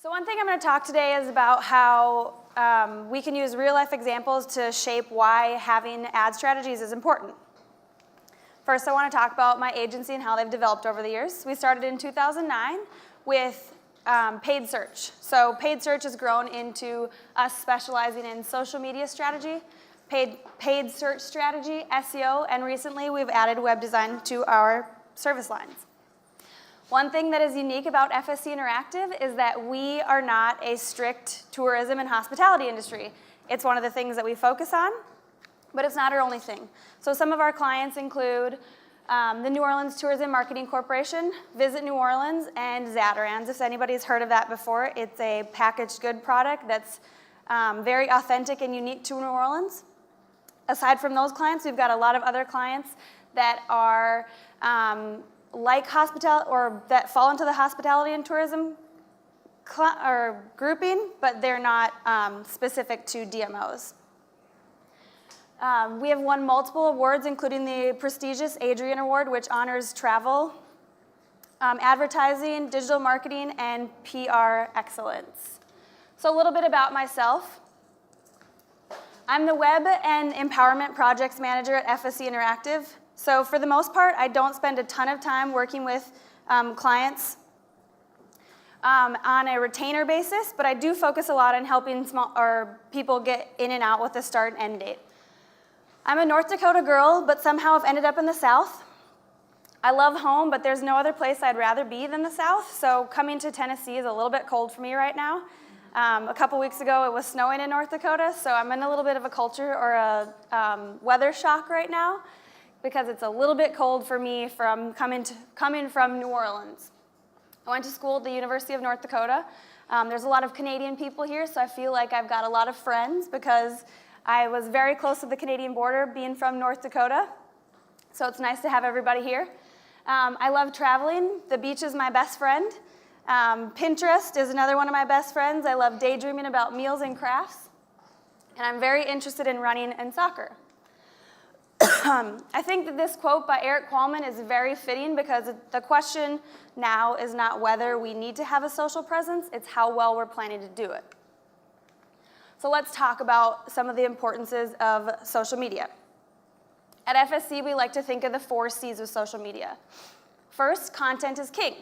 So one thing I'm going to talk today is about how we can use real-life examples to shape why having ad strategies is important. First, I want to talk about my agency and how they've developed over the years. We started in 2009 with paid search. So paid search has grown into us specializing in social media strategy, paid search strategy, SEO, and recently we've added web design to our service lines. One thing that is unique about FSC Interactive is that we are not a strict tourism and hospitality industry. It's one of the things that we focus on, but it's not our only thing. So some of our clients include the New Orleans Tourism Marketing Corporation, Visit New Orleans, and Zatarain's. If anybody's heard of that before, it's a packaged good product that's very authentic and unique to New Orleans. Aside from those clients, we've got a lot of other clients that are like hospitality, or that fall into the hospitality and tourism or grouping, but they're not specific to DMOs. We have won multiple awards, including the prestigious Adrian Award, which honors travel, advertising, digital marketing, and PR excellence. So a little bit about myself. I'm the Web and Empowerment Projects Manager at FSC Interactive. So for the most part, I don't spend a ton of time working with clients on a retainer basis, but I do focus a lot on helping people get in and out with a start and end date. I'm a North Dakota girl, but somehow I've ended up in the South. I love home, but there's no other place I'd rather be than the South, so coming to Tennessee is a little bit cold for me right now. A couple weeks ago, it was snowing in North Dakota, so I'm in a little bit of a culture or a weather shock right now, because it's a little bit cold for me from coming from New Orleans. I went to school at the University of North Dakota. There's a lot of Canadian people here, so I feel like I've got a lot of friends because I was very close to the Canadian border being from North Dakota, so it's nice to have everybody here. I love traveling. The beach is my best friend. Pinterest is another one of my best friends. I love daydreaming about meals and crafts, and I'm very interested in running and soccer. I think that this quote by Eric Qualman is very fitting because the question now is not whether we need to have a social presence, it's how well we're planning to do it. So let's talk about some of the importances of social media. At FSC, we like to think of the 4 C's of social media. First, content is king.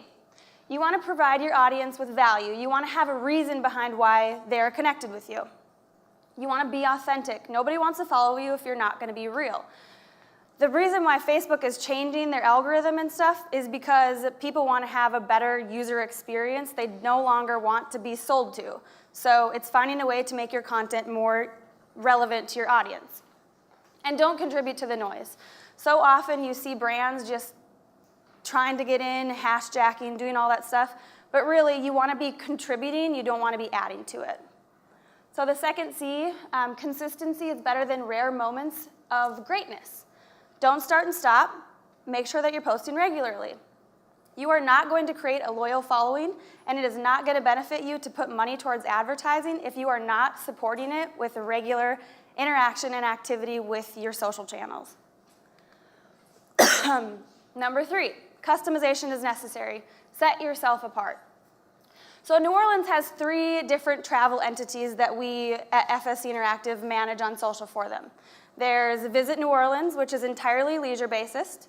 You want to provide your audience with value. You want to have a reason behind why they're connected with you. You want to be authentic. Nobody wants to follow you if you're not going to be real. The reason why Facebook is changing their algorithm and stuff is because people want to have a better user experience. They no longer want to be sold to. So it's finding a way to make your content more relevant to your audience. And don't contribute to the noise. So often you see brands just trying to get in, hashjacking, doing all that stuff, but really you want to be contributing, you don't want to be adding to it. So the second C, consistency is better than rare moments of greatness. Don't start and stop. Make sure that you're posting regularly. You are not going to create a loyal following, and it is not going to benefit you to put money towards advertising if you are not supporting it with a regular interaction and activity with your social channels. Number 3, customization is necessary. Set yourself apart. So New Orleans has 3 different travel entities that we at FSC Interactive manage on social for them. There's Visit New Orleans, which is entirely leisure-based.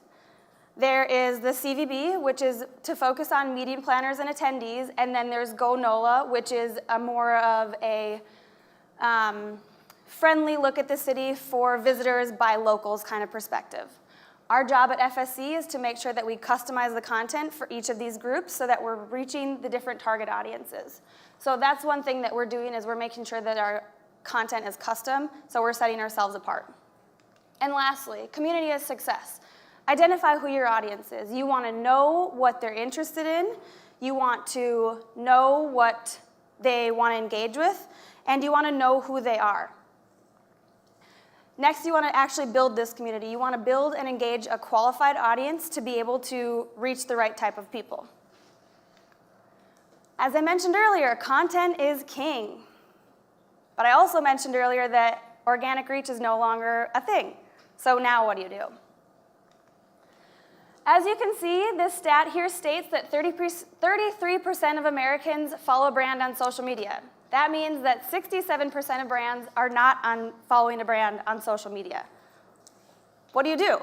There is the CVB, which is to focus on meeting planners and attendees. And then there's Go NOLA, which is more of a friendly look at the city for visitors by locals kind of perspective. Our job at FSC is to make sure that we customize the content for each of these groups so that we're reaching the different target audiences. So that's one thing that we're doing, is we're making sure that our content is custom, so we're setting ourselves apart. And lastly, community is success. Identify who your audience is. You want to know what they're interested in, you want to know what they want to engage with, and you want to know who they are. Next, you want to actually build this community. You want to build and engage a qualified audience to be able to reach the right type of people. As I mentioned earlier, content is king. But I also mentioned earlier that organic reach is no longer a thing. So now what do you do? as you can see, this stat here states that 33% of Americans follow a brand on social media. That means that 67% of brands are not following a brand on social media. What do?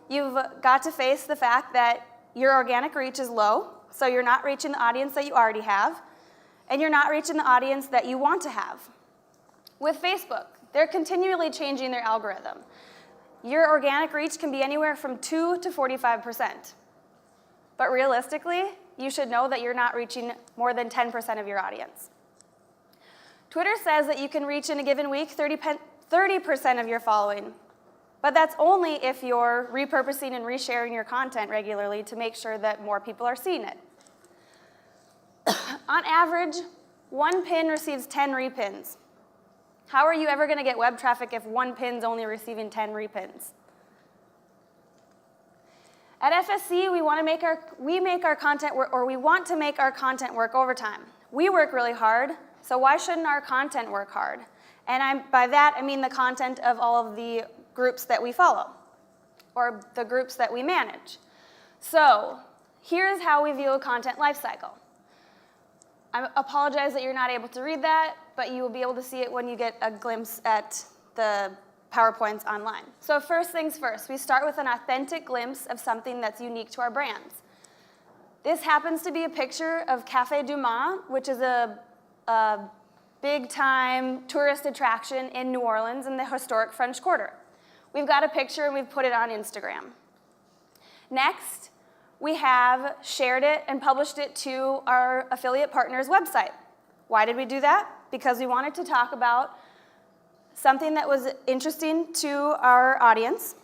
You've got to face the fact that your organic reach is low, so you're not reaching the audience that you already have, and you're not reaching the audience that you want to have. With Facebook, they're continually changing their algorithm. Your organic reach can be anywhere from 2 to 45%. But realistically, you should know that you're not reaching more than 10% of your audience. Twitter says that you can reach in a given week 30% of your following. But that's only if you're repurposing and resharing your content regularly to make sure that more people are seeing it. On average, one pin receives 10 repins. How are you ever going to get web traffic if one pin's only receiving 10 repins? At FSC, we want to make our content work overtime. We work really hard, so why shouldn't our content work hard? And by that, I mean the content of all of the groups that we follow, or the groups that we manage. So here's how we view a content lifecycle. I apologize that you're not able to read that, but you will be able to see it when you get a glimpse at the PowerPoints online. So first things first, we start with an authentic glimpse of something that's unique to our brands. This happens to be a picture of Café du Mans, which is a big-time tourist attraction in New Orleans in the historic French Quarter. We've got a picture and we've put it on Instagram. Next, we have shared it and published it to our affiliate partner's website. Why did we do that? Because we wanted to talk about something that was interesting to our audience,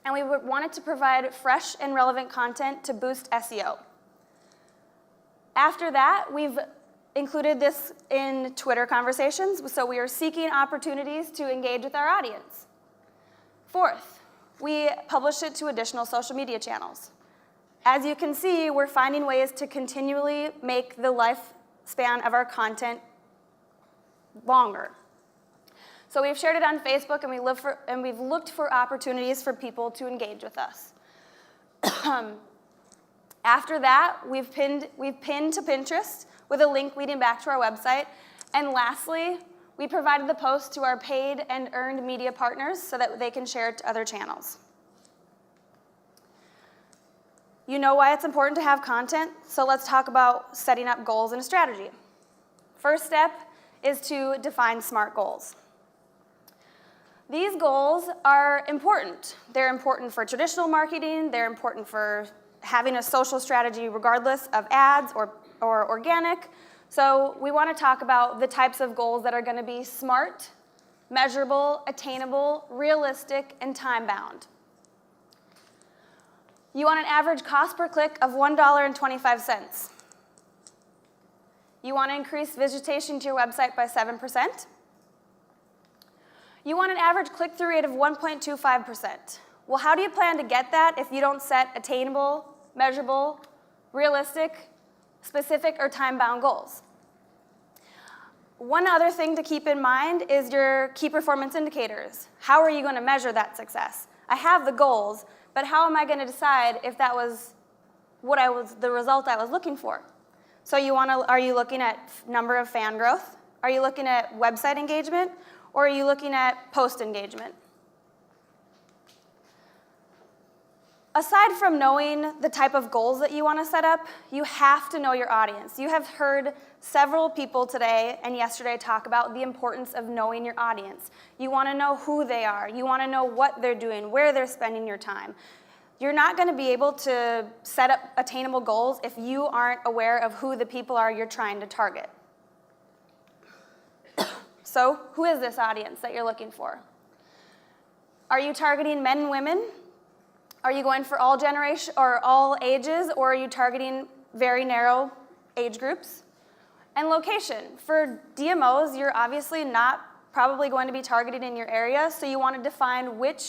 and we wanted to provide fresh and relevant content to boost SEO. After that, we've included this in Twitter conversations, so we are seeking opportunities to engage with our audience. Fourth, we publish it to additional social media channels. As you can see, we're finding ways to continually make the lifespan of our content longer. So we've shared it on Facebook, and we've looked for opportunities for people to engage with us. After that, we've pinned to Pinterest with a link leading back to our website. And lastly, we provided the post to our paid and earned media partners so that they can share it to other channels. You know why it's important to have content, so let's talk about setting up goals and a strategy. First step is to define SMART goals. These goals are important. They're important for traditional marketing. They're important for having a social strategy regardless of ads or organic. So we want to talk about the types of goals that are going to be SMART, measurable, attainable, realistic, and time-bound. You want an average cost per click of $1.25. You want to increase visitation to your website by 7%. You want an average click-through rate of 1.25%. Well, how do you plan to get that if you don't set attainable, measurable, realistic, specific, or time-bound goals? One other thing to keep in mind is your key performance indicators. How are you going to measure that success? I have the goals, but how am I going to decide if that was the result I was looking for? So are you looking at number of fan growth? Are you looking at website engagement? Or are you looking at post engagement? Aside from knowing the type of goals that you want to set up, you have to know your audience. You have heard several people today and yesterday talk about the importance of knowing your audience. You want to know who they are. You want to know what they're doing, where they're spending your time. You're not going to be able to set up attainable goals if you aren't aware of who the people are you're trying to target. So, who is this audience that you're looking for? Are you targeting men and women? Are you going for all generation or all ages, or are you targeting very narrow age groups? And location. For DMOs, you're obviously not probably going to be targeted in your area, so you want to define what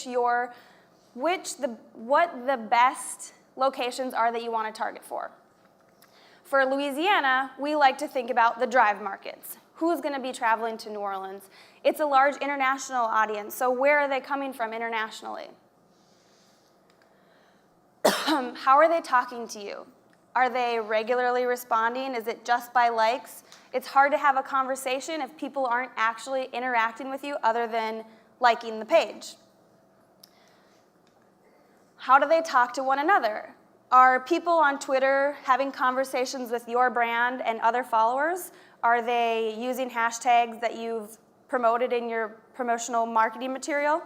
the best locations are that you want to target for. For Louisiana, we like to think about the drive markets. Who's going to be traveling to New Orleans? It's a large international audience, so where are they coming from internationally? How are they talking to you? Are they regularly responding? Is it just by likes? It's hard to have a conversation if people aren't actually interacting with you other than liking the page. How do they talk to one another? Are people on Twitter having conversations with your brand and other followers? Are they using hashtags that you've promoted in your promotional marketing material?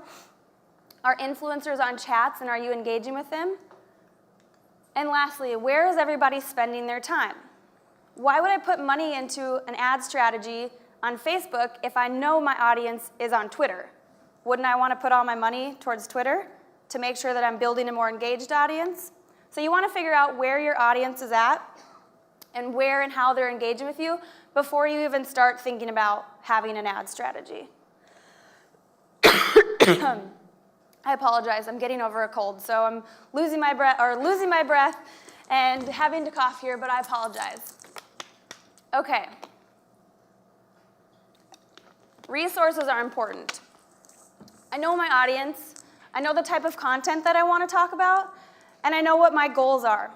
Are influencers on chats and are you engaging with them? And lastly, where is everybody spending their time? Why would I put money into an ad strategy on Facebook if I know my audience is on Twitter? Wouldn't I want to put all my money towards Twitter to make sure that I'm building a more engaged audience? So you want to figure out where your audience is at and where and how they're engaging with you before you even start thinking about having an ad strategy. I apologize, I'm getting over a cold, so I'm losing my breath and having to cough here, but I apologize. Okay. Resources are important. I know my audience, I know the type of content that I want to talk about, and I know what my goals are.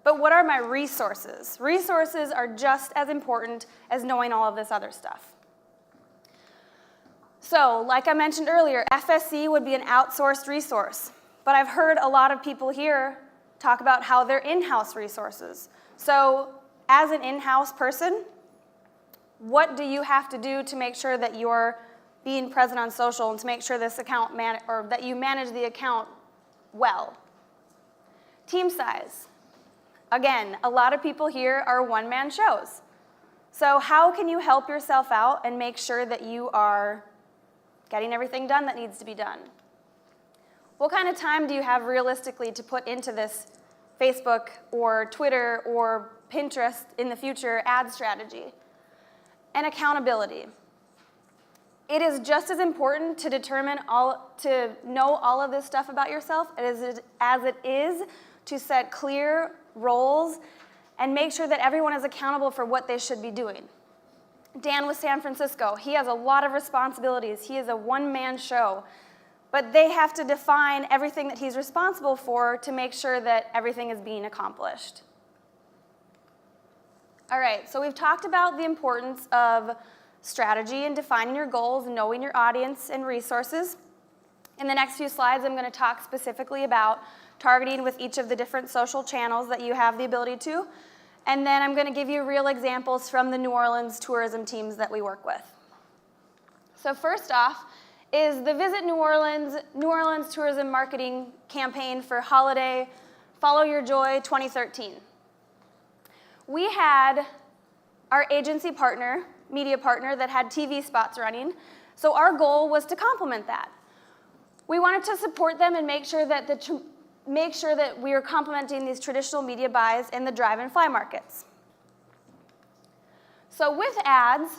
But what are my resources? Resources are just as important as knowing all of this other stuff. So, like I mentioned earlier, FSC would be an outsourced resource. But I've heard a lot of people here talk about how they're in-house resources. So, as an in-house person, what do you have to do to make sure that you're being present on social and to make sure this account or that you manage the account well? Team size. Again, a lot of people here are one-man shows. So how can you help yourself out and make sure that you are getting everything done that needs to be done? What kind of time do you have realistically to put into this Facebook or Twitter or Pinterest in the future ad strategy? And accountability. It is just as important to to know all of this stuff about yourself as it is to set clear roles and make sure that everyone is accountable for what they should be doing. Dan with San Francisco, he has a lot of responsibilities. He is a one-man show. But they have to define everything that he's responsible for to make sure that everything is being accomplished. All right, so we've talked about the importance of strategy and defining your goals, knowing your audience and resources. In the next few slides, I'm going to talk specifically about targeting with each of the different social channels that you have the ability to. And then I'm going to give you real examples from the New Orleans tourism teams that we work with. So first off is the Visit New Orleans Tourism Marketing Campaign for Holiday Follow Your Joy 2013. We had our agency partner, media partner, that had TV spots running. So our goal was to complement that. We wanted to support them and make sure that we are complementing these traditional media buys in the drive and fly markets. So with ads,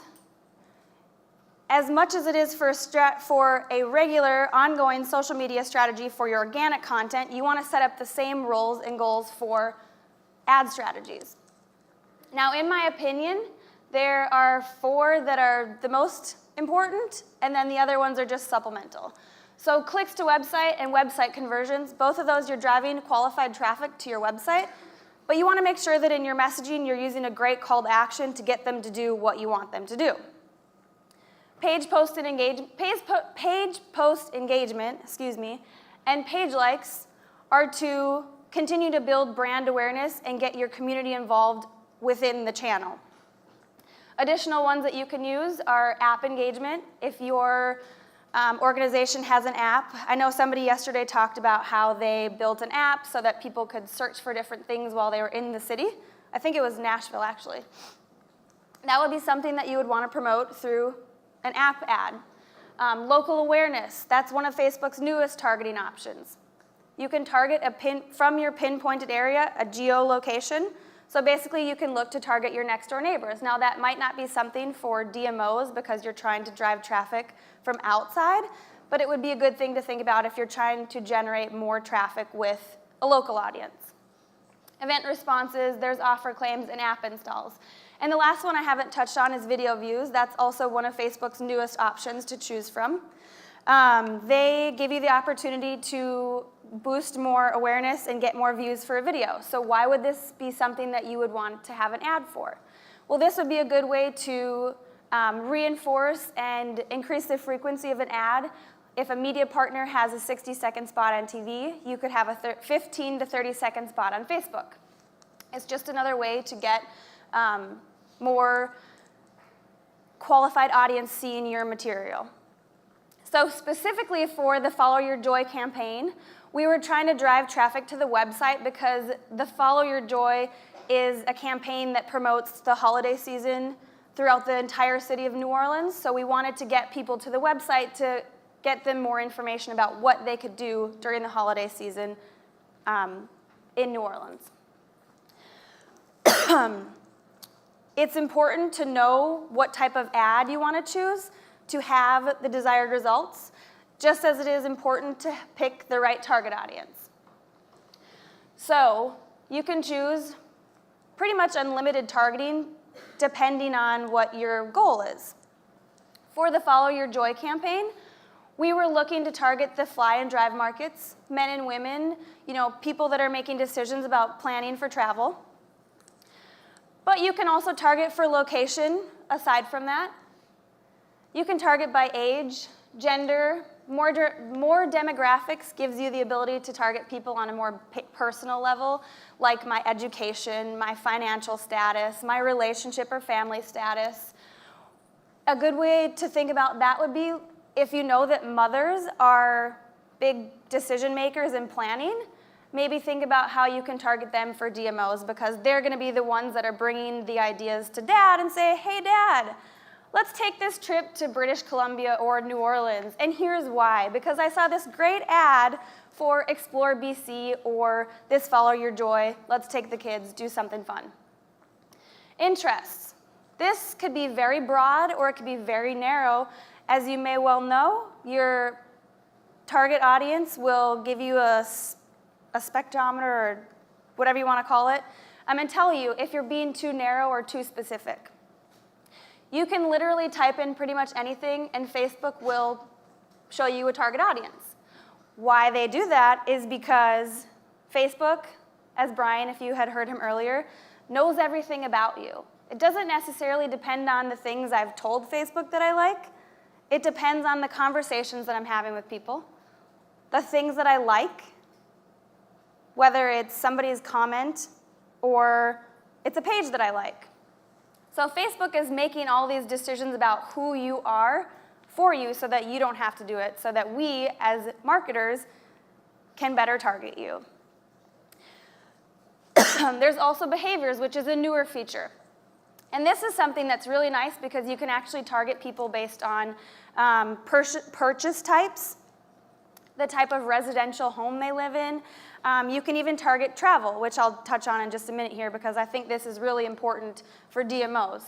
as much as it is for a regular, ongoing social media strategy for your organic content, you want to set up the same roles and goals for ad strategies. Now, in my opinion, there are 4 that are the most important, and then the other ones are just supplemental. So clicks to website and website conversions, both of those you're driving qualified traffic to your website, but you want to make sure that in your messaging you're using a great call to action to get them to do what you want them to do. Page post engagement, and page likes are to continue to build brand awareness and get your community involved within the channel. Additional ones that you can use are app engagement. If your organization has an app, I know somebody yesterday talked about how they built an app so that people could search for different things while they were in the city. I think it was Nashville, actually. That would be something that you would want to promote through an app ad. Local awareness, that's one of Facebook's newest targeting options. You can target from your pinpointed area, a geolocation. So basically, you can look to target your next door neighbors. Now, that might not be something for DMOs because you're trying to drive traffic from outside, but it would be a good thing to think about if you're trying to generate more traffic with a local audience. Event responses, there's offer claims and app installs. And the last one I haven't touched on is video views. That's also one of Facebook's newest options to choose from. They give you the opportunity to boost more awareness and get more views for a video. So why would this be something that you would want to have an ad for? Well, this would be a good way to reinforce and increase the frequency of an ad. If a media partner has a 60-second spot on TV, you could have a 15 to 30-second spot on Facebook. It's just another way to get more qualified audience seeing your material. So specifically for the Follow Your Joy campaign, we were trying to drive traffic to the website because the Follow Your Joy is a campaign that promotes the holiday season throughout the entire city of New Orleans. So we wanted to get people to the website to get them more information about what they could do during the holiday season in New Orleans. It's important to know what type of ad you want to choose to have the desired results, just as it is important to pick the right target audience. So you can choose pretty much unlimited targeting depending on what your goal is. For the Follow Your Joy campaign, we were looking to target the fly and drive markets, men and women, people that are making decisions about planning for travel. But you can also target for location aside from that. You can target by age, gender. More demographics gives you the ability to target people on a more personal level, like my education, my financial status, my relationship or family status. A good way to think about that would be if you know that mothers are big decision makers in planning, maybe think about how you can target them for DMOs, because they're going to be the ones that are bringing the ideas to dad and say, hey, dad, let's take this trip to British Columbia or New Orleans. And here's why. Because I saw this great ad for Explore BC or this Follow Your Joy. Let's take the kids, do something fun. Interests. This could be very broad or it could be very narrow. As you may well know, your target audience will give you a spectrometer or whatever you want to call it, and tell you if you're being too narrow or too specific. You can literally type in pretty much anything and Facebook will show you a target audience. Why they do that is because Facebook, as Brian, if you had heard him earlier, knows everything about you. It doesn't necessarily depend on the things I've told Facebook that I like. It depends on the conversations that I'm having with people, the things that I like, whether it's somebody's comment or it's a page that I like. So Facebook is making all these decisions about who you are for you so that you don't have to do it, so that we as marketers can better target you. There's also behaviors, which is a newer feature. And this is something that's really nice because you can actually target people based on purchase types, the type of residential home they live in. You can even target travel, which I'll touch on in just a minute here because I think this is really important for DMOs.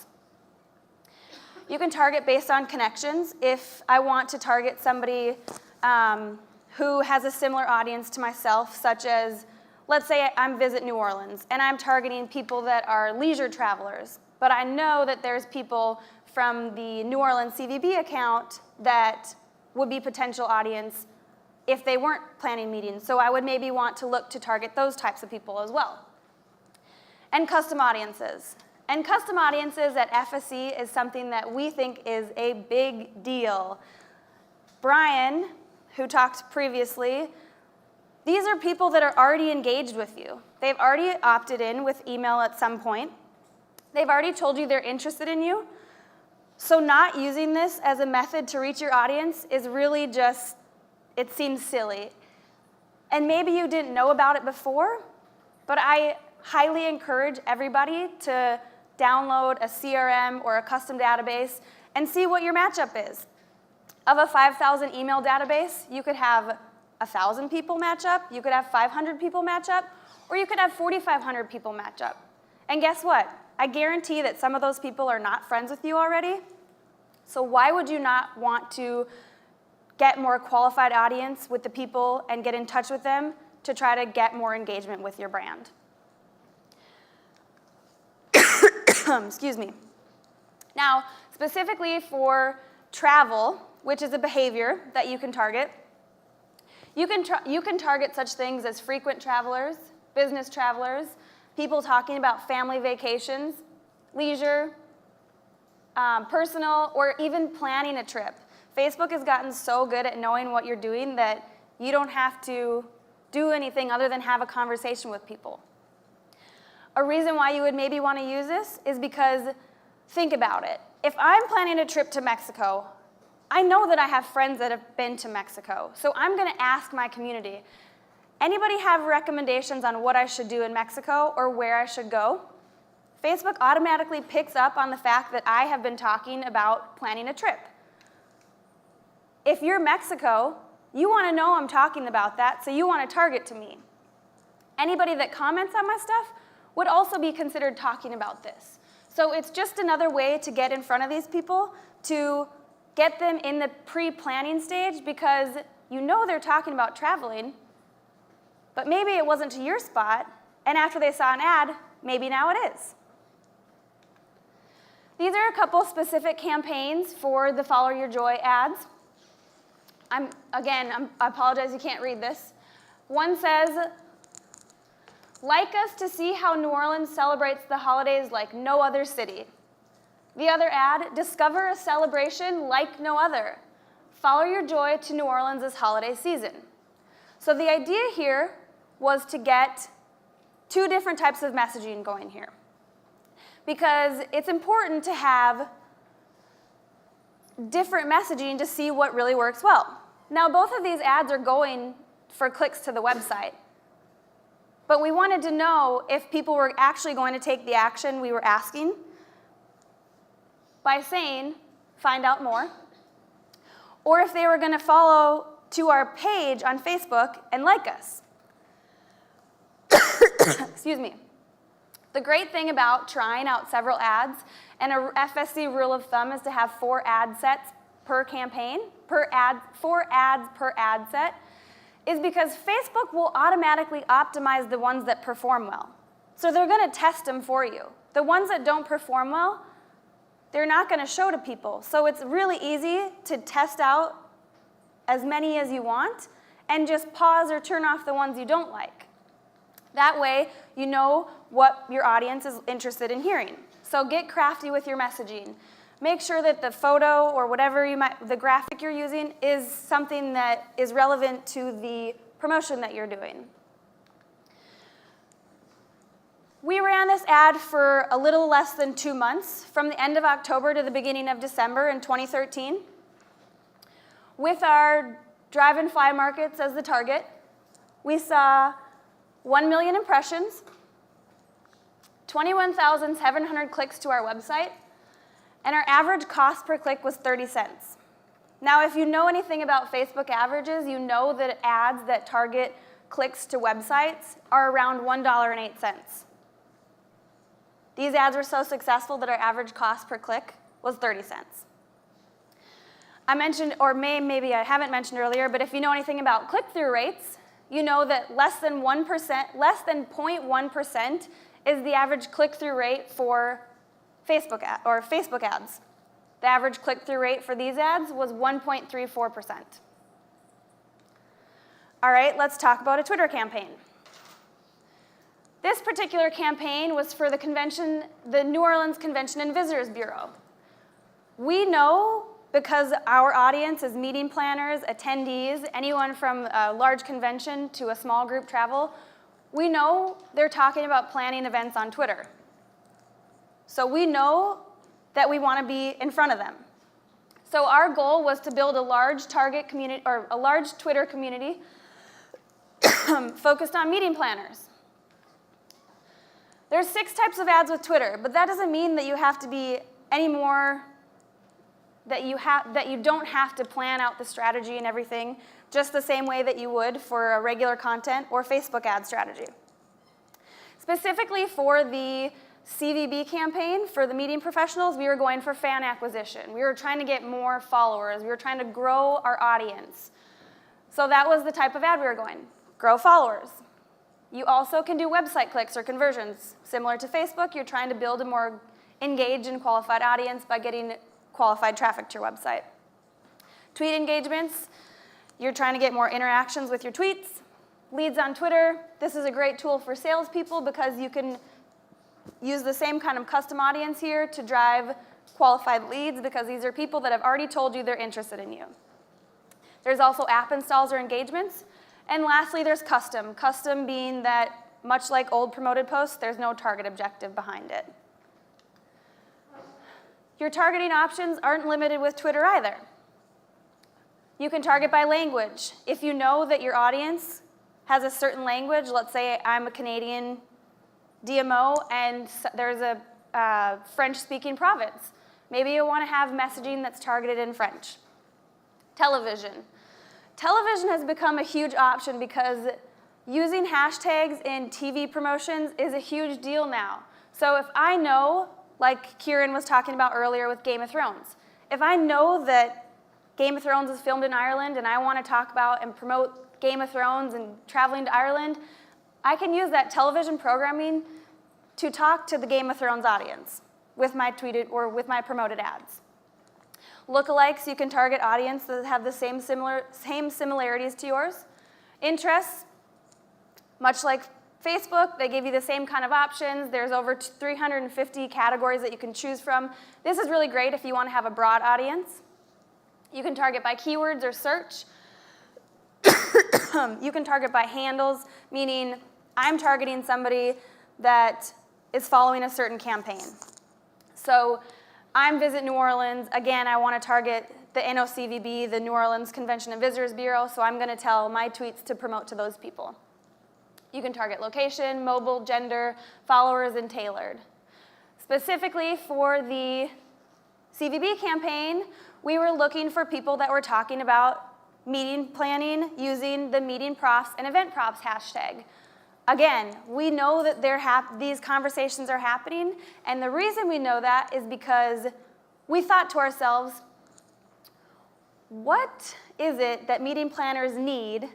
You can target based on connections. If I want to target somebody who has a similar audience to myself, such as, let's say I'm Visit New Orleans, and I'm targeting people that are leisure travelers, but I know that there's people from the New Orleans CVB account that would be potential audience if they weren't planning meetings. So I would maybe want to look to target those types of people as well. And custom audiences. And custom audiences at FSE is something that we think is a big deal. Brian, who talked previously, these are people that are already engaged with you. They've already opted in with email at some point. They've already told you they're interested in you. So not using this as a method to reach your audience is really just, it seems silly. And maybe you didn't know about it before, but I highly encourage everybody to download a CRM or a custom database and see what your matchup is. Of a 5,000 email database, you could have 1,000 people match up, you could have 500 people match up, or you could have 4,500 people match up. And guess what? I guarantee that some of those people are not friends with you already. So why would you not want to get more qualified audience with the people and get in touch with them to try to get more engagement with your brand? Excuse me. Now, specifically for travel, which is a behavior that you can target. You can target such things as frequent travelers, business travelers, people talking about family vacations, leisure, personal, or even planning a trip. Facebook has gotten so good at knowing what you're doing that you don't have to do anything other than have a conversation with people. A reason why you would maybe want to use this is because, think about it. If I'm planning a trip to Mexico, I know that I have friends that have been to Mexico, so I'm going to ask my community, anybody have recommendations on what I should do in Mexico or where I should go? Facebook automatically picks up on the fact that I have been talking about planning a trip. If you're Mexico, you want to know I'm talking about that, so you want to target to me. Anybody that comments on my stuff would also be considered talking about this. So it's just another way to get in front of these people, to get them in the pre-planning stage, because you know they're talking about traveling, but maybe it wasn't to your spot, and after they saw an ad, maybe now it is. These are a couple specific campaigns for the Follow Your Joy ads. I apologize, you can't read this. One says, like us to see how New Orleans celebrates the holidays like no other city. The other ad, discover a celebration like no other. Follow your joy to New Orleans this holiday season. So the idea here was to get two different types of messaging going here, because it's important to have different messaging to see what really works well. Now, both of these ads are going for clicks to the website, but we wanted to know if people were actually going to take the action we were asking by saying, find out more, or if they were going to follow to our page on Facebook and like us. Excuse me. The great thing about trying out several ads, and a FSC rule of thumb is to have 4 ad sets per campaign, 4 ads per ad set, is because Facebook will automatically optimize the ones that perform well. So they're going to test them for you. The ones that don't perform well, they're not going to show to people. So it's really easy to test out as many as you want and just pause or turn off the ones you don't like. That way, you know what your audience is interested in hearing. So get crafty with your messaging. Make sure that the photo or whatever the graphic you're using is something that is relevant to the promotion that you're doing. We ran this ad for a little less than 2 months, from the end of October to the beginning of December in 2013. With our drive-in fly markets as the target, we saw 1 million impressions, 21,700 clicks to our website, and our average cost per click was 30 cents. Now, if you know anything about Facebook averages, you know that ads that target clicks to websites are around $1.08. These ads were so successful that our average cost per click was 30 cents. I mentioned, or maybe I haven't mentioned earlier, but if you know anything about click-through rates, you know that less than 0.1% is the average click-through rate for Facebook ads. The average click-through rate for these ads was 1.34%. All right, let's talk about a Twitter campaign. This particular campaign was for the convention, the New Orleans Convention and Visitors Bureau. We know, because our audience is meeting planners, attendees, anyone from a large convention to a small group travel, we know they're talking about planning events on Twitter. So we know that we want to be in front of them. So our goal was to build a large target community, or a large Twitter community focused on meeting planners. There's 6 types of ads with Twitter, but that doesn't mean that you have to be any more, that you don't have to plan out the strategy and everything just the same way that you would for a regular content or Facebook ad strategy. Specifically for the CVB campaign, for the meeting professionals, we were going for fan acquisition. We were trying to get more followers. We were trying to grow our audience. So that was the type of ad we were going. Grow followers. You also can do website clicks or conversions. Similar to Facebook, you're trying to build a more engaged and qualified audience by getting qualified traffic to your website. Tweet engagements, you're trying to get more interactions with your tweets. Leads on Twitter, this is a great tool for salespeople because you can use the same kind of custom audience here to drive qualified leads because these are people that have already told you they're interested in you. There's also app installs or engagements. And lastly, there's custom. Custom being that, much like old promoted posts, there's no target objective behind it. Your targeting options aren't limited with Twitter either. You can target by language. If you know that your audience has a certain language, let's say I'm a Canadian DMO and there's a French-speaking province. Maybe you want to have messaging that's targeted in French. Television. Television has become a huge option because using hashtags in TV promotions is a huge deal now. So if I know, like Kieran was talking about earlier with Game of Thrones, if I know that Game of Thrones is filmed in Ireland and I want to talk about and promote Game of Thrones and traveling to Ireland, I can use that television programming to talk to the Game of Thrones audience with my tweeted or with my promoted ads. Lookalikes, you can target audience that have the same similarities to yours. Interests, much like Facebook, they give you the same kind of options. There's over 350 categories that you can choose from. This is really great if you want to have a broad audience. You can target by keywords or search. You can target by handles, meaning I'm targeting somebody that is following a certain campaign. So I'm Visit New Orleans. Again, I want to target the NOCVB, the New Orleans Convention and Visitors Bureau, so I'm going to tell my tweets to promote to those people. You can target location, mobile, gender, followers, and tailored. Specifically for the CVB campaign, we were looking for people that were talking about meeting planning using the meeting profs and event props hashtag. Again, we know that these conversations are happening, and the reason we know that is because we thought to ourselves, what is it that meeting planners need,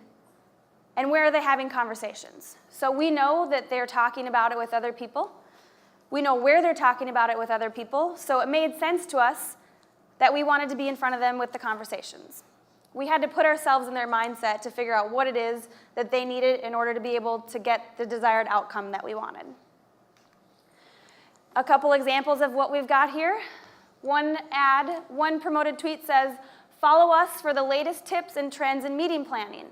and where are they having conversations? So we know that they're talking about it with other people. We know where they're talking about it with other people, so it made sense to us that we wanted to be in front of them with the conversations. We had to put ourselves in their mindset to figure out what it is that they needed in order to be able to get the desired outcome that we wanted. A couple examples of what we've got here. One promoted tweet says, follow us for the latest tips and trends in meeting planning.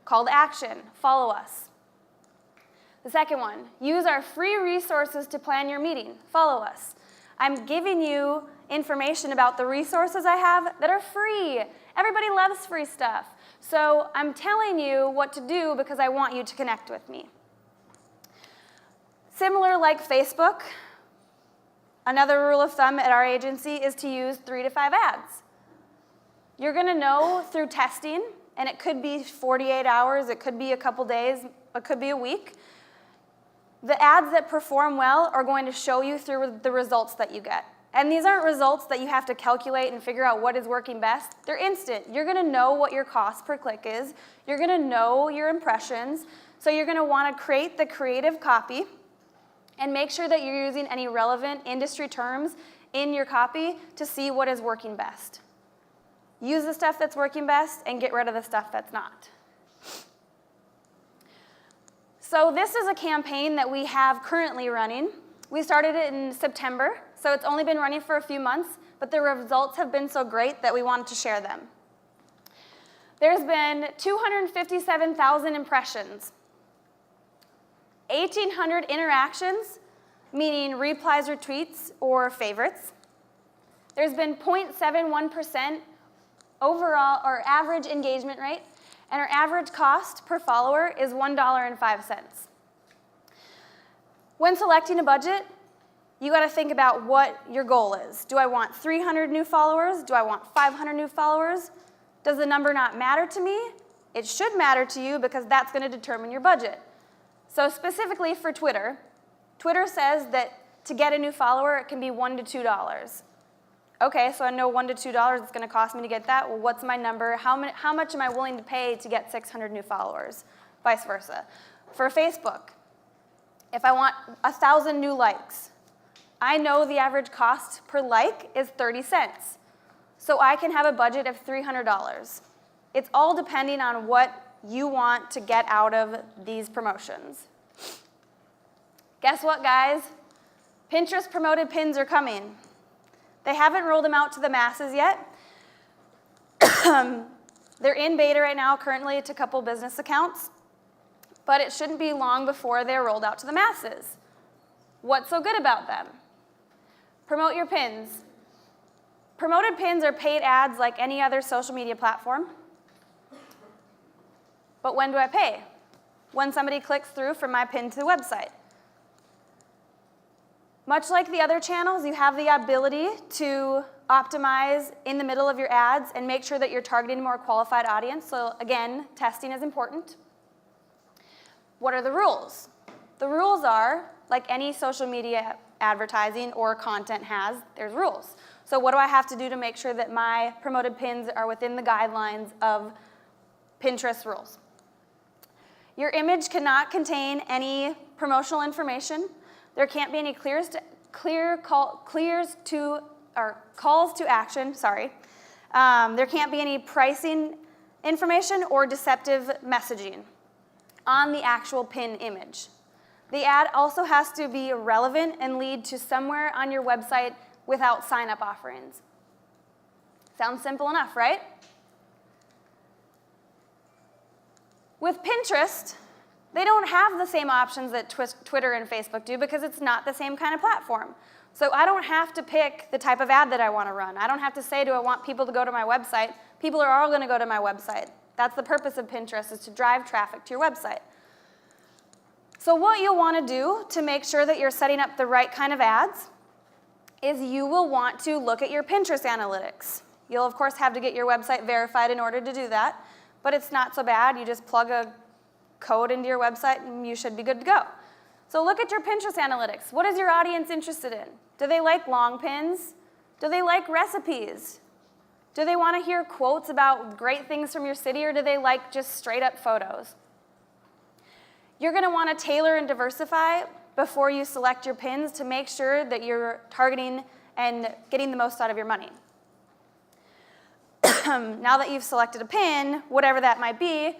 Call to action, follow us. The second one, use our free resources to plan your meeting, follow us. I'm giving you information about the resources I have that are free. Everybody loves free stuff. So I'm telling you what to do because I want you to connect with me. Similar like Facebook, another rule of thumb at our agency is to use 3 to 5 ads. You're going to know through testing, and it could be 48 hours, it could be a couple days, it could be a week. The ads that perform well are going to show you through the results that you get. And these aren't results that you have to calculate and figure out what is working best. They're instant. You're going to know what your cost per click is. You're going to know your impressions. So you're going to want to create the creative copy and make sure that you're using any relevant industry terms in your copy to see what is working best. Use the stuff that's working best and get rid of the stuff that's not. So this is a campaign that we have currently running. We started it in September, so it's only been running for a few months, but the results have been so great that we wanted to share them. There's been 257,000 impressions, 1,800 interactions, meaning replies or tweets or favorites. There's been 0.71% overall or average engagement rate, and our average cost per follower is $1.05. When selecting a budget, you got to think about what your goal is. Do I want 300 new followers? Do I want 500 new followers? Does the number not matter to me? It should matter to you because that's going to determine your budget. So specifically for Twitter, Twitter says that to get a new follower, it can be $1 to $2. Okay, so I know $1 to $2 is going to cost me to get that. Well, what's my number? How much am I willing to pay to get 600 new followers? Vice versa. For Facebook, if I want 1,000 new likes, I know the average cost per like is 30 cents. So I can have a budget of $300. It's all depending on what you want to get out of these promotions. Guess what, guys? Pinterest promoted pins are coming. They haven't rolled them out to the masses yet. They're in beta right now, currently to a couple business accounts, but it shouldn't be long before they're rolled out to the masses. What's so good about them? Promote your pins. Promoted pins are paid ads like any other social media platform. But when do I pay? When somebody clicks through from my pin to the website. Much like the other channels, you have the ability to optimize in the middle of your ads and make sure that you're targeting a more qualified audience. So again, testing is important. What are the rules? The rules are, like any social media advertising or content has, there's rules. So what do I have to do to make sure that my promoted pins are within the guidelines of Pinterest rules? Your image cannot contain any promotional information. There can't be any calls to action, sorry. There can't be any pricing information or deceptive messaging on the actual pin image. The ad also has to be relevant and lead to somewhere on your website without sign-up offerings. Sounds simple enough, right? With Pinterest, they don't have the same options that Twitter and Facebook do because it's not the same kind of platform. So I don't have to pick the type of ad that I want to run. I don't have to say, do I want people to go to my website? People are all going to go to my website. That's the purpose of Pinterest, is to drive traffic to your website. So what you'll want to do to make sure that you're setting up the right kind of ads is you will want to look at your Pinterest analytics. You'll, of course, have to get your website verified in order to do that, but it's not so bad. You just plug a code into your website and you should be good to go. So look at your Pinterest analytics. What is your audience interested in? Do they like long pins? Do they like recipes? Do they want to hear quotes about great things from your city, or do they like just straight up photos? You're going to want to tailor and diversify before you select your pins to make sure that you're targeting and getting the most out of your money. Now that you've selected a pin, whatever that might be,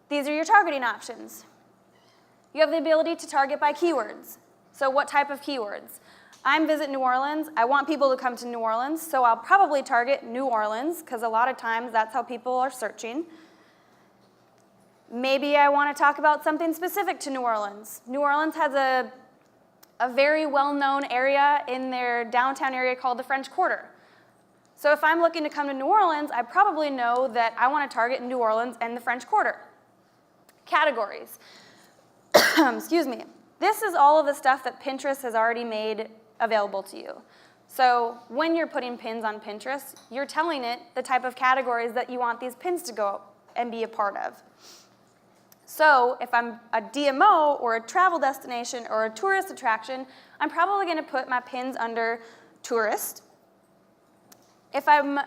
these are your targeting options. You have the ability to target by keywords. So what type of keywords? I'm Visit New Orleans. I want people to come to New Orleans, so I'll probably target New Orleans, because a lot of times that's how people are searching. Maybe I want to talk about something specific to New Orleans. New Orleans has a very well-known area in their downtown area called the French Quarter. So if I'm looking to come to New Orleans, I probably know that I want to target New Orleans and the French Quarter. Categories. Excuse me. This is all of the stuff that Pinterest has already made available to you. So when you're putting pins on Pinterest, you're telling it the type of categories that you want these pins to go and be a part of. So if I'm a DMO or a travel destination or a tourist attraction, I'm probably going to put my pins under tourist. If I'm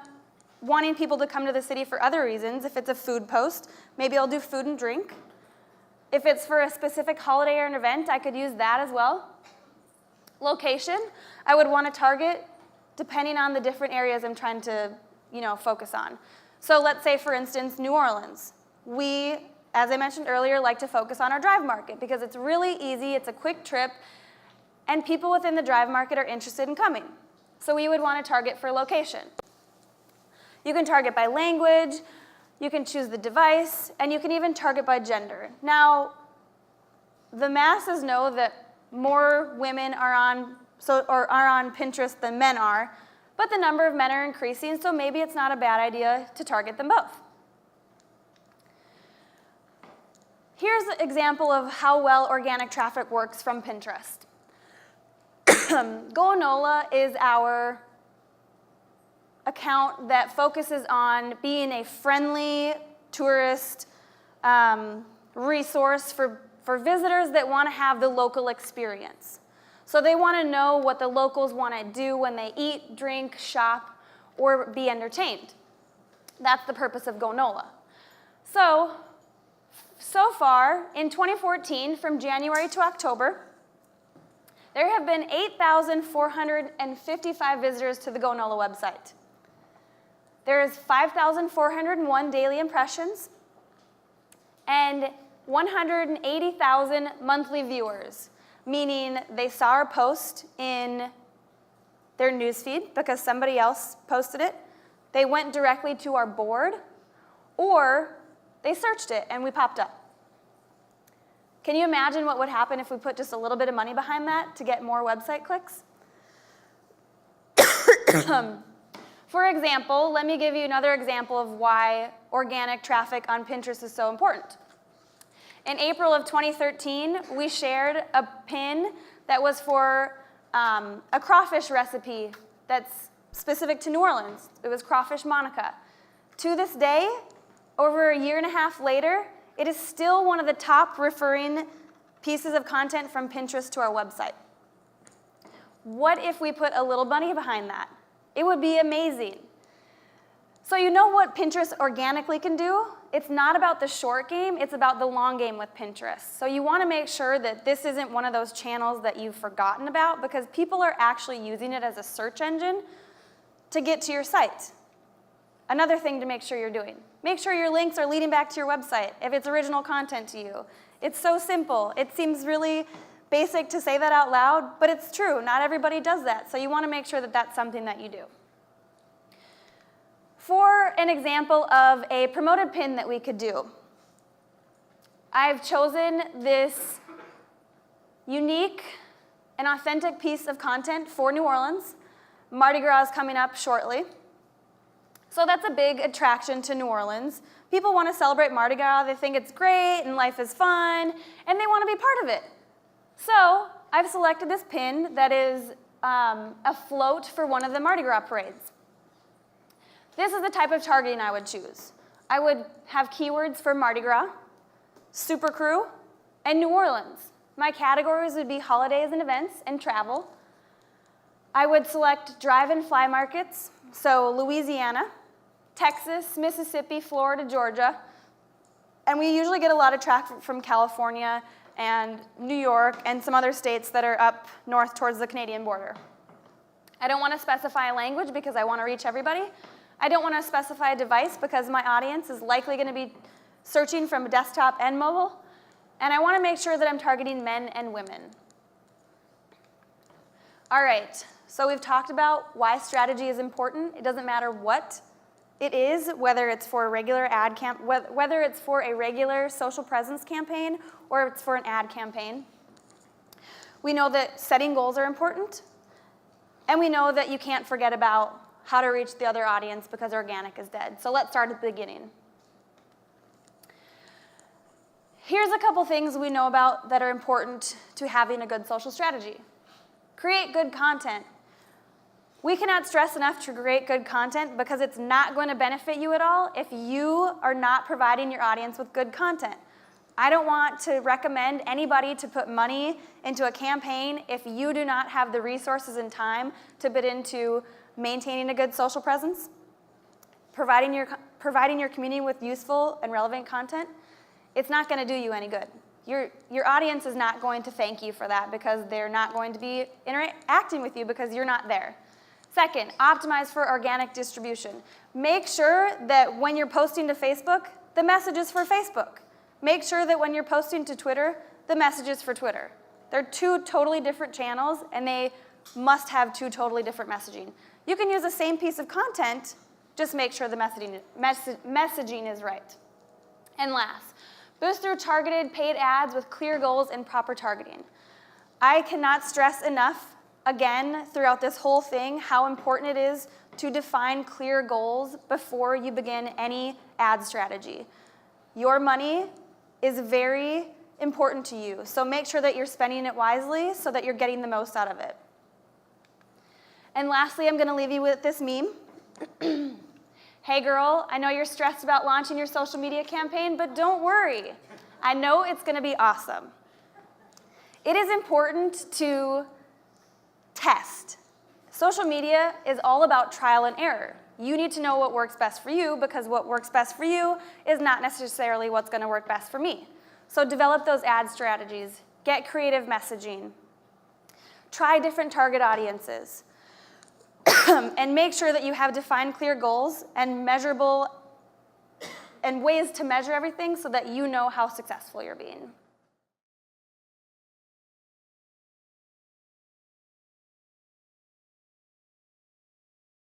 wanting people to come to the city for other reasons, if it's a food post, maybe I'll do food and drink. If it's for a specific holiday or an event, I could use that as well. Location, I would want to target depending on the different areas I'm trying to, focus on. So let's say, for instance, New Orleans. We, as I mentioned earlier, like to focus on our drive market because it's really easy, it's a quick trip, and people within the drive market are interested in coming. So we would want to target for location. You can target by language, you can choose the device, and you can even target by gender. Now, the masses know that more women are on Pinterest than men are, but the number of men are increasing, so maybe it's not a bad idea to target them both. Here's an example of how well organic traffic works from Pinterest. GoNola is our account that focuses on being a friendly tourist resource for visitors that want to have the local experience. So they want to know what the locals want to do when they eat, drink, shop, or be entertained. That's the purpose of GoNola. So far, in 2014, from January to October, there have been 8,455 visitors to the GoNola website. There is 5,401 daily impressions and 180,000 monthly viewers, meaning they saw our post in their newsfeed because somebody else posted it. They went directly to our board, or they searched it and we popped up. Can you imagine what would happen if we put just a little bit of money behind that to get more website clicks? For example, let me give you another example of why organic traffic on Pinterest is so important. In April of 2013, we shared a pin that was for a crawfish recipe that's specific to New Orleans. It was crawfish Monica. To this day, over a year and a half later, it is still one of the top referring pieces of content from Pinterest to our website. What if we put a little money behind that? It would be amazing. So you know what Pinterest organically can do? It's not about the short game, it's about the long game with Pinterest. So you want to make sure that this isn't one of those channels that you've forgotten about, because people are actually using it as a search engine to get to your site. Another thing to make sure you're doing. Make sure your links are leading back to your website if it's original content to you. It's so simple. It seems really basic to say that out loud, but it's true. Not everybody does that, so you want to make sure that that's something that you do. For an example of a promoted pin that we could do, I've chosen this unique and authentic piece of content for New Orleans. Mardi Gras is coming up shortly. So that's a big attraction to New Orleans. People want to celebrate Mardi Gras. They think it's great and life is fun, and they want to be part of it. So I've selected this pin that is a float for one of the Mardi Gras parades. This is the type of targeting I would choose. I would have keywords for Mardi Gras, Super Crew, and New Orleans. My categories would be holidays and events and travel. I would select drive and fly markets, so Louisiana, Texas, Mississippi, Florida, Georgia. And we usually get a lot of traffic from California and New York and some other states that are up north towards the Canadian border. I don't want to specify a language because I want to reach everybody. I don't want to specify a device because my audience is likely going to be searching from desktop and mobile. And I want to make sure that I'm targeting men and women. All right, so we've talked about why strategy is important. It doesn't matter what it is, whether it's for a regular whether it's for a regular social presence campaign or it's for an ad campaign. We know that setting goals are important, and we know that you can't forget about how to reach the other audience because organic is dead. So let's start at the beginning. Here's a couple things we know about that are important to having a good social strategy. Create good content. We cannot stress enough to create good content because it's not going to benefit you at all if you are not providing your audience with good content. I don't want to recommend anybody to put money into a campaign if you do not have the resources and time to put into maintaining a good social presence, providing your community with useful and relevant content. It's not going to do you any good. Your audience is not going to thank you for that because they're not going to be interacting with you because you're not there. Second, optimize for organic distribution. Make sure that when you're posting to Facebook, the message is for Facebook. Make sure that when you're posting to Twitter, the message is for Twitter. They're two totally different channels, and they must have two totally different messaging. You can use the same piece of content, just make sure the messaging is right. And last, boost through targeted paid ads with clear goals and proper targeting. I cannot stress enough, again, throughout this whole thing, how important it is to define clear goals before you begin any ad strategy. Your money is very important to you, so make sure that you're spending it wisely so that you're getting the most out of it. And lastly, I'm going to leave you with this meme. Hey girl, I know you're stressed about launching your social media campaign, but don't worry. I know it's going to be awesome. It is important to test. Social media is all about trial and error. You need to know what works best for you because what works best for you is not necessarily what's going to work best for me. So develop those ad strategies. Get creative messaging. Try different target audiences. And make sure that you have defined clear goals and measurable and ways to measure everything so that you know how successful you're being.